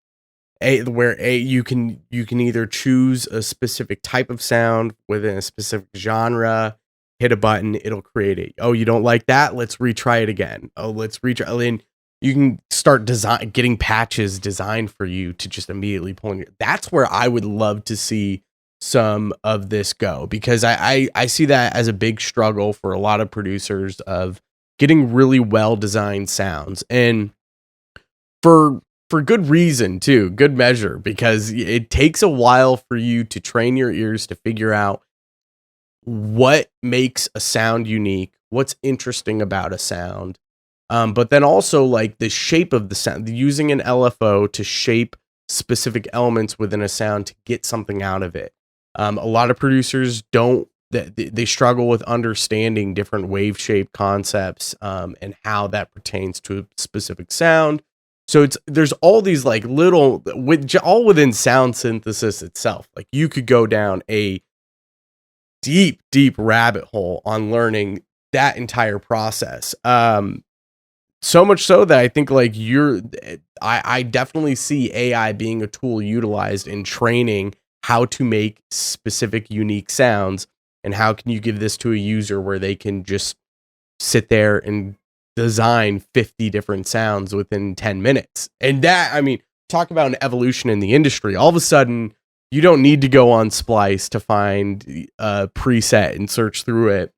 where you can either choose a specific type of sound within a specific genre, hit a button, it'll create it. Oh, you don't like that? Let's retry it again. Oh, let's retry. And you can start getting patches designed for you to just immediately pull in. That's where I would love to see some of this go, because I see that as a big struggle for a lot of producers of getting really well designed sounds, and for good reason too, good measure, because it takes a while for you to train your ears to figure out what makes a sound unique, what's interesting about a sound. But then also like the shape of the sound, using an LFO to shape specific elements within a sound to get something out of it. A lot of producers they struggle with understanding different wave shape concepts, and how that pertains to a specific sound. So there's all these like little, all within sound synthesis itself. Like you could go down a deep rabbit hole on learning that entire process. So much so that I think like I definitely see AI being a tool utilized in training how to make specific unique sounds, and how can you give this to a user where they can just sit there and design 50 different sounds within 10 minutes. And that, I mean, talk about an evolution in the industry. All of a sudden, you don't need to go on Splice to find a preset and search through it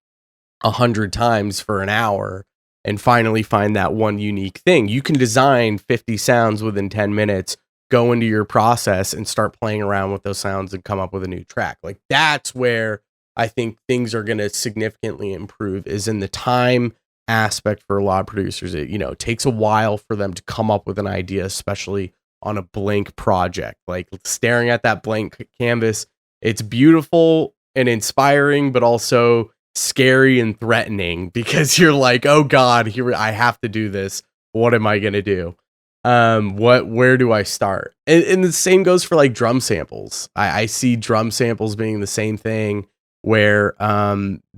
100 times for an hour and finally find that one unique thing. You can design 50 sounds within 10 minutes, go into your process and start playing around with those sounds and come up with a new track. Like that's where I think things are going to significantly improve, is in the time aspect for a lot of producers. It, takes a while for them to come up with an idea, especially on a blank project. Like staring at that blank canvas, it's beautiful and inspiring, but also scary and threatening, because you're like, oh God, here I have to do this. What am I going to do? Where do I start? And the same goes for like drum samples. I see drum samples being the same thing, where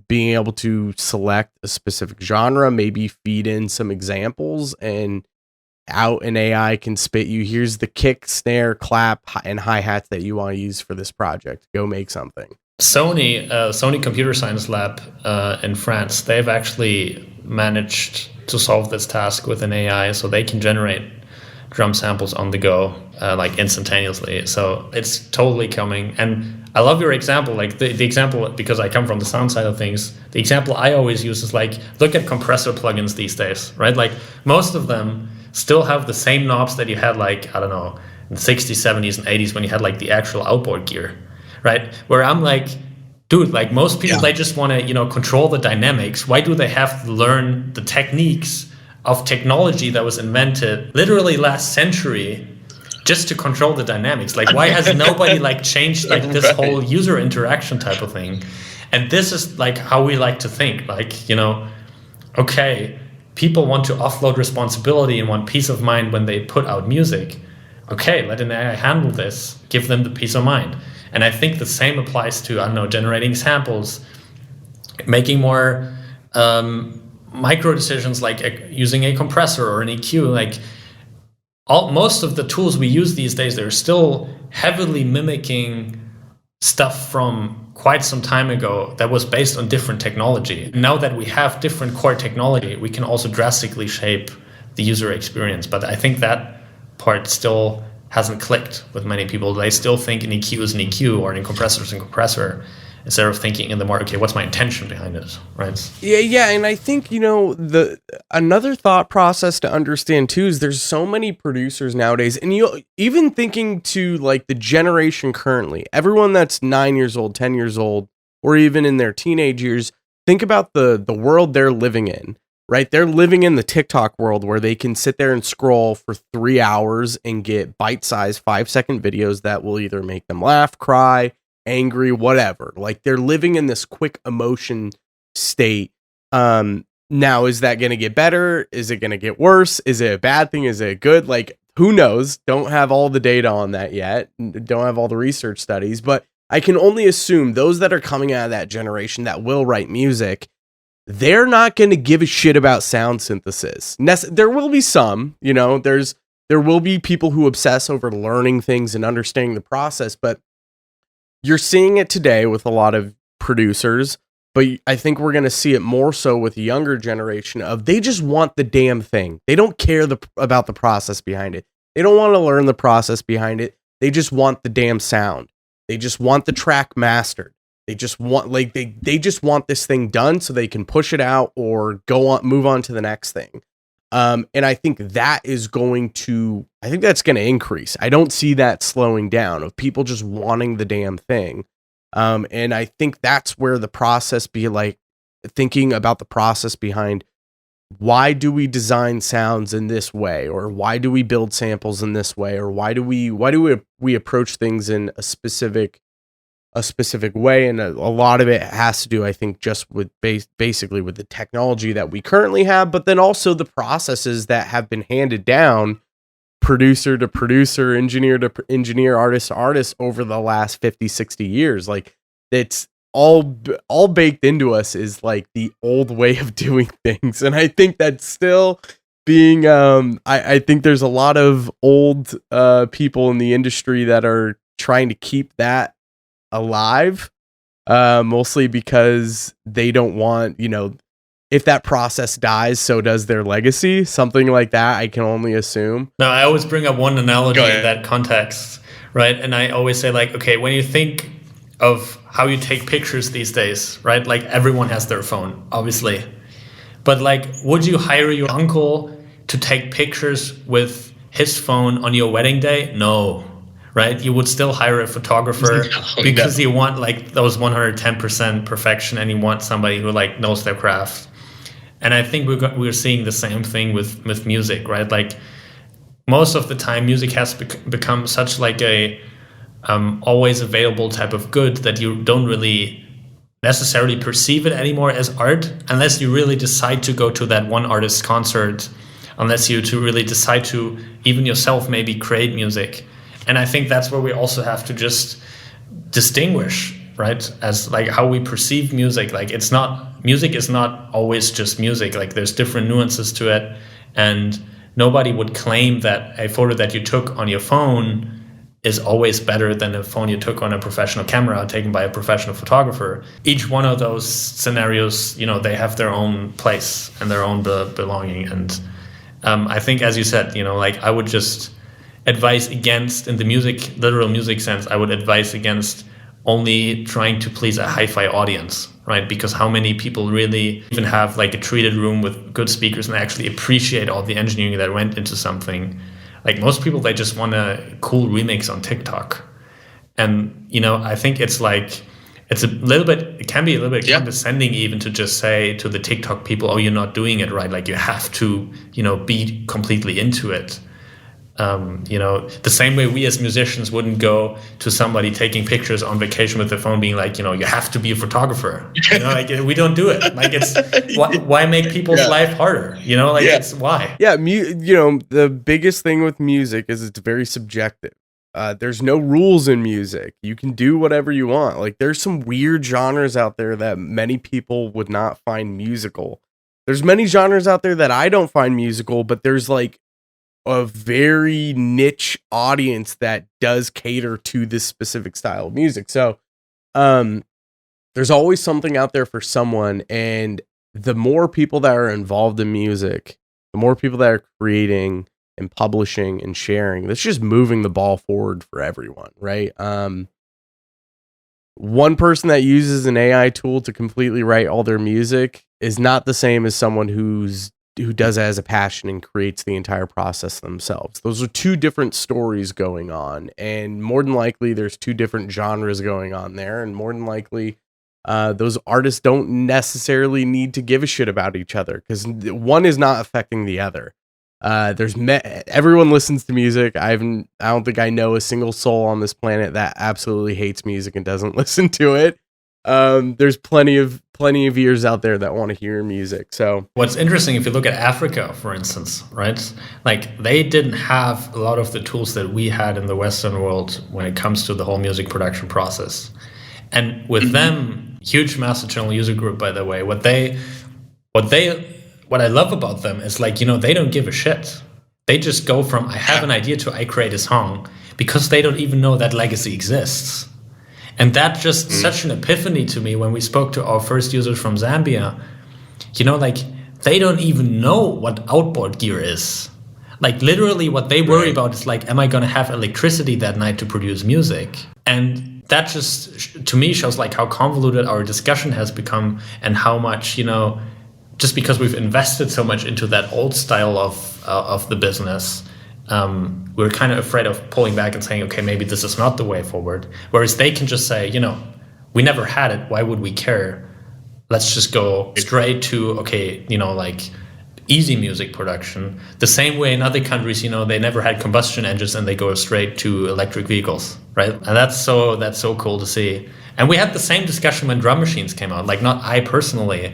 being able to select a specific genre, maybe feed in some examples, and out an AI can spit you, here's the kick, snare, clap, and hi-hats that you want to use for this project. Go make something. Sony Computer Science Lab in France, they've actually managed to solve this task with an AI, so they can generate drum samples on the go, like instantaneously. So it's totally coming. And I love your example, like the example, because I come from the sound side of things, the example I always use is like, look at compressor plugins these days, right? Like most of them still have the same knobs that you had, like, I don't know, in the 60s, 70s, and 80s when you had like the actual outboard gear, right? Where I'm like, dude, like most people, they just want to, control the dynamics. Why do they have to learn the techniques of technology that was invented literally last century just to control the dynamics? Like, why has nobody like changed like this whole user interaction type of thing? And this is like how we like to think, like, okay, people want to offload responsibility and want peace of mind when they put out music. Okay, let an AI handle this, give them the peace of mind. And I think the same applies to, I don't know, generating samples, making more micro decisions, like using a compressor or an EQ. Like most of the tools we use these days, they're still heavily mimicking stuff from quite some time ago that was based on different technology. Now that we have different core technology, we can also drastically shape the user experience. But I think that part still hasn't clicked with many people. They still think an EQ is an EQ or an compressor is a compressor, instead of thinking in the more, okay, what's my intention behind it, right? Yeah, and I think, another thought process to understand too is there's so many producers nowadays, and even thinking to like the generation currently, everyone that's 9 years old, 10 years old, or even in their teenage years, think about the world they're living in, right? They're living in the TikTok world where they can sit there and scroll for 3 hours and get bite-sized 5-second videos that will either make them laugh, cry, angry, whatever. Like they're living in this quick emotion state. Now, is that going to get better? Is it going to get worse? Is it a bad thing? Is it good? Like, who knows? Don't have all the data on that yet. Don't have all the research studies, but I can only assume those that are coming out of that generation that will write music, they're not going to give a shit about sound synthesis. There will be some, there will be people who obsess over learning things and understanding the process, but you're seeing it today with a lot of producers But I think we're going to see it more so with the younger generation of they just want the damn thing. They don't care about the process behind it. They don't want to learn the process behind it. They just want the damn sound. They just want the track mastered. They just want they just want this thing done so they can push it out or move on to the next thing. And I think that's going to increase. I don't see that slowing down of people just wanting the damn thing. And I think that's where the process thinking about the process behind why do we design sounds in this way, or why do we build samples in this way, or why do we approach things in a specific way. And a lot of it has to do, I think, just with basically with the technology that we currently have, but then also the processes that have been handed down producer to producer, engineer to engineer, artist to artist over the last 50, 60 years. Like, it's all baked into us is like the old way of doing things. And I think that's still being, I think there's a lot of old people in the industry that are trying to keep that alive, mostly because they don't want, if that process dies, so does their legacy. Something like that, I can only assume. No, I always bring up one analogy in that context, right? And I always say, like, okay, when you think of how you take pictures these days, right? Like, everyone has their phone, obviously. But, like, would you hire your uncle to take pictures with his phone on your wedding day? No, right? You would still hire a photographer because you want, like, those 110% perfection, and you want somebody who, like, knows their craft. And I think we're seeing the same thing with music, right? Like, most of the time, music has become such like a always available type of good that you don't really necessarily perceive it anymore as art, unless you really decide to go to that one artist's concert, unless you to really decide to even yourself maybe create music. And I think that's where we also have to just distinguish, right, as like how we perceive music. Like, music is not always just music. Like, there's different nuances to it, and nobody would claim that a photo that you took on your phone is always better than a phone you took on a professional camera taken by a professional photographer. Each one of those scenarios, they have their own place and their own belonging. And I think, as you said, like, I would just advise against, in the literal music sense, I would advise against only trying to please a hi-fi audience, right? Because how many people really even have like a treated room with good speakers and actually appreciate all the engineering that went into something? Like, most people, they just want a cool remix on TikTok. And, I think it can be a little bit condescending even to just say to the TikTok people, oh, you're not doing it right. Like, you have to, be completely into it. The same way we as musicians wouldn't go to somebody taking pictures on vacation with their phone being like, you have to be a photographer. Like, we don't do it. Like, it's why make people's life harder? It's why. Yeah, the biggest thing with music is it's very subjective. There's no rules in music. You can do whatever you want. Like, there's some weird genres out there that many people would not find musical. There's many genres out there that I don't find musical, but there's like a very niche audience that does cater to this specific style of music. So there's always something out there for someone, and the more people that are involved in music, the more people that are creating and publishing and sharing, that's just moving the ball forward for everyone, right? One person that uses an AI tool to completely write all their music is not the same as someone who does it as a passion and creates the entire process themselves. Those are two different stories going on, and more than likely there's two different genres going on there, and more than likely those artists don't necessarily need to give a shit about each other, because one is not affecting the other. Everyone listens to music. I don't think I know a single soul on this planet that absolutely hates music and doesn't listen to it. There's plenty of ears out there that want to hear music. So what's interesting, if you look at Africa, for instance, right? Like, they didn't have a lot of the tools that we had in the Western world when it comes to the whole music production process. And with them, huge Masterchannel user group, by the way, what I love about them is, like, they don't give a shit. They just go from I have an idea to I create a song, because they don't even know that legacy exists. And that just such an epiphany to me when we spoke to our first users from Zambia. You know, like, they don't even know what outboard gear is. Like, literally what they worry about is like, am I going to have electricity that night to produce music? And that just, to me, shows like how convoluted our discussion has become, and how much, you know, just because we've invested so much into that old style of the business, we're kind of afraid of pulling back and saying, okay, maybe this is not the way forward. Whereas they can just say, you know, we never had it. Why would we care? Let's just go straight to, okay, you know, like easy music production. The same way in other countries, you know, they never had combustion engines and they go straight to electric vehicles, right? And that's so cool to see. And we had the same discussion when drum machines came out. Like, not I personally,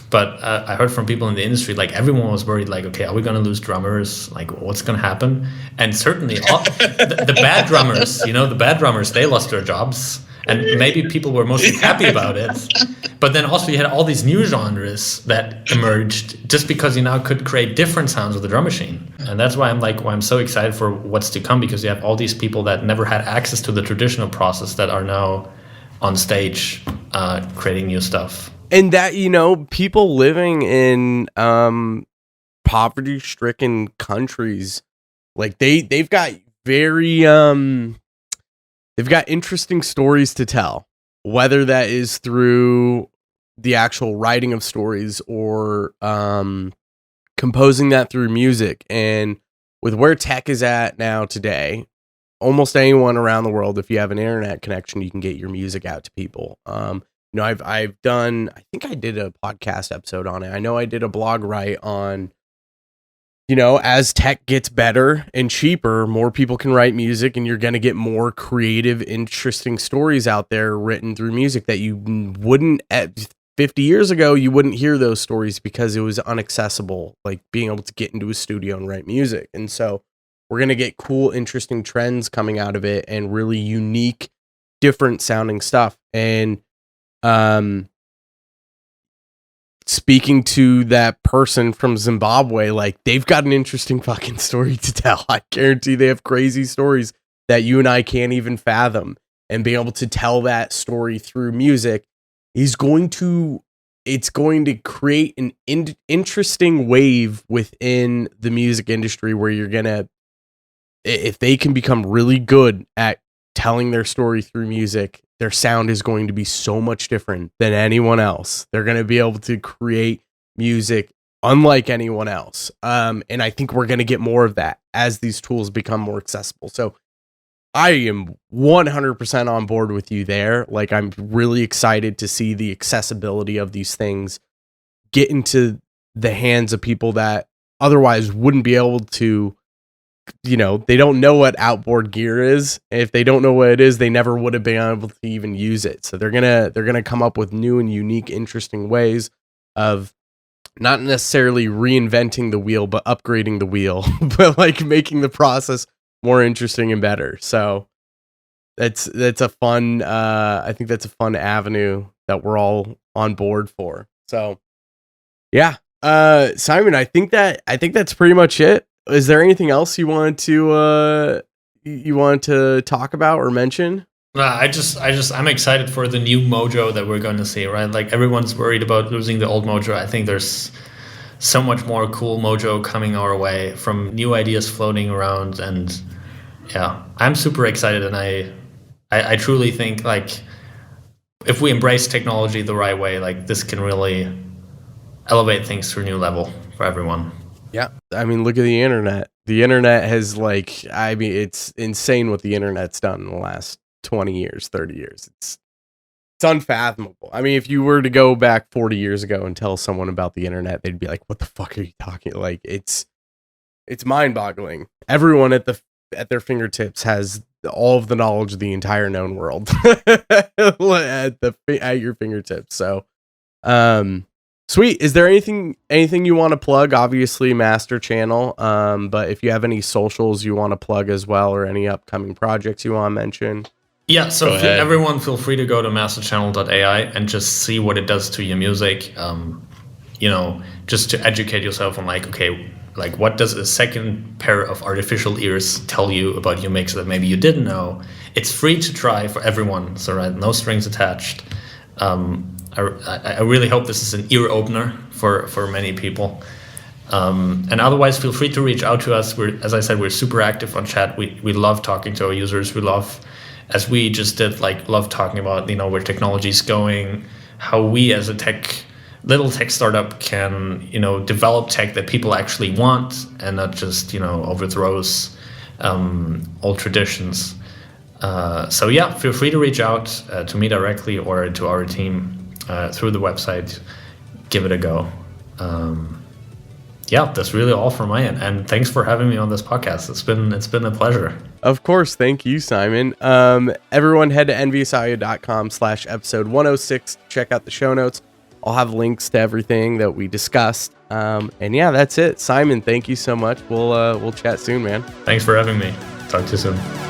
but I heard from people in the industry, like, everyone was worried, like, okay, are we going to lose drummers? Like, what's going to happen? And certainly the bad drummers, you know, they lost their jobs. And maybe people were mostly happy about it. But then also you had all these new genres that emerged just because you now could create different sounds with the drum machine. And that's why I'm so excited for what's to come, because you have all these people that never had access to the traditional process that are now on stage creating new stuff. And that, you know, people living in poverty-stricken countries, like they've got very they've got interesting stories to tell, whether that is through the actual writing of stories or composing that through music. And with where tech is at now today, almost anyone around the world, if you have an internet connection, you can get your music out to people. You know, I've done, I think I did a podcast episode on it. I know I did a blog write on, you know, as tech gets better and cheaper, more people can write music, and you're going to get more creative, interesting stories out there written through music that you wouldn't, at 50 years ago, you wouldn't hear those stories because it was inaccessible, like being able to get into a studio and write music. And so we're going to get cool, interesting trends coming out of it, and really unique, different sounding stuff. And speaking to that person from Zimbabwe, like, they've got an interesting fucking story to tell. I guarantee they have crazy stories that you and I can't even fathom, and being able to tell that story through music it's going to create an interesting wave within the music industry where you're gonna, if they can become really good at telling their story through music, their sound is going to be so much different than anyone else. They're going to be able to create music unlike anyone else. And I think we're going to get more of that as these tools become more accessible. So I am 100% on board with you there. Like, I'm really excited to see the accessibility of these things get into the hands of people that otherwise wouldn't be able to, you know, they don't know what outboard gear is. If they don't know what it is, they never would have been able to even use it. So they're going to come up with new and unique, interesting ways of not necessarily reinventing the wheel, but upgrading the wheel, but like making the process more interesting and better. So that's a fun, I think that's a fun avenue that we're all on board for. So yeah. Simon, I think that's pretty much it. Is there anything else you want to talk about or mention? I'm excited for the new mojo that we're going to see, right? Like, everyone's worried about losing the old mojo. I think there's so much more cool mojo coming our way from new ideas floating around. And yeah, I'm super excited. And I truly think, like, if we embrace technology the right way, like, this can really elevate things to a new level for everyone. Yeah. I mean, look at the internet. The internet has, like, I mean, it's insane what the internet's done in the last 20 years, 30 years. It's unfathomable. I mean, if you were to go back 40 years ago and tell someone about the internet, they'd be like, what the fuck are you talking? Like, it's mind-boggling. Everyone at their fingertips has all of the knowledge of the entire known world at your fingertips. So, sweet. Is there anything you want to plug? Obviously, Masterchannel. But if you have any socials you want to plug as well, or any upcoming projects you want to mention. Yeah, so everyone feel free to go to masterchannel.ai and just see what it does to your music. You know, just to educate yourself on, like, okay, Like, what does a second pair of artificial ears tell you about your mix that maybe you didn't know? It's free to try for everyone, so right, no strings attached. I really hope this is an ear opener for many people. And otherwise, feel free to reach out to us. As I said, we're super active on chat. We love talking to our users. We love, as we just did, like, love talking about, where technology is going, how we as a little tech startup can, develop tech that people actually want and not just, overthrows old traditions. So yeah, feel free to reach out to me directly or to our team through the website. Give it a go. Yeah, that's really all from my end. And thanks for having me on this podcast. It's been a pleasure. Of course. Thank you, Simon. Everyone head to enviousaudio.com/episode 106. Check out the show notes. I'll have links to everything that we discussed. And yeah, that's it. Simon, thank you so much. We'll chat soon, man. Thanks for having me. Talk to you soon.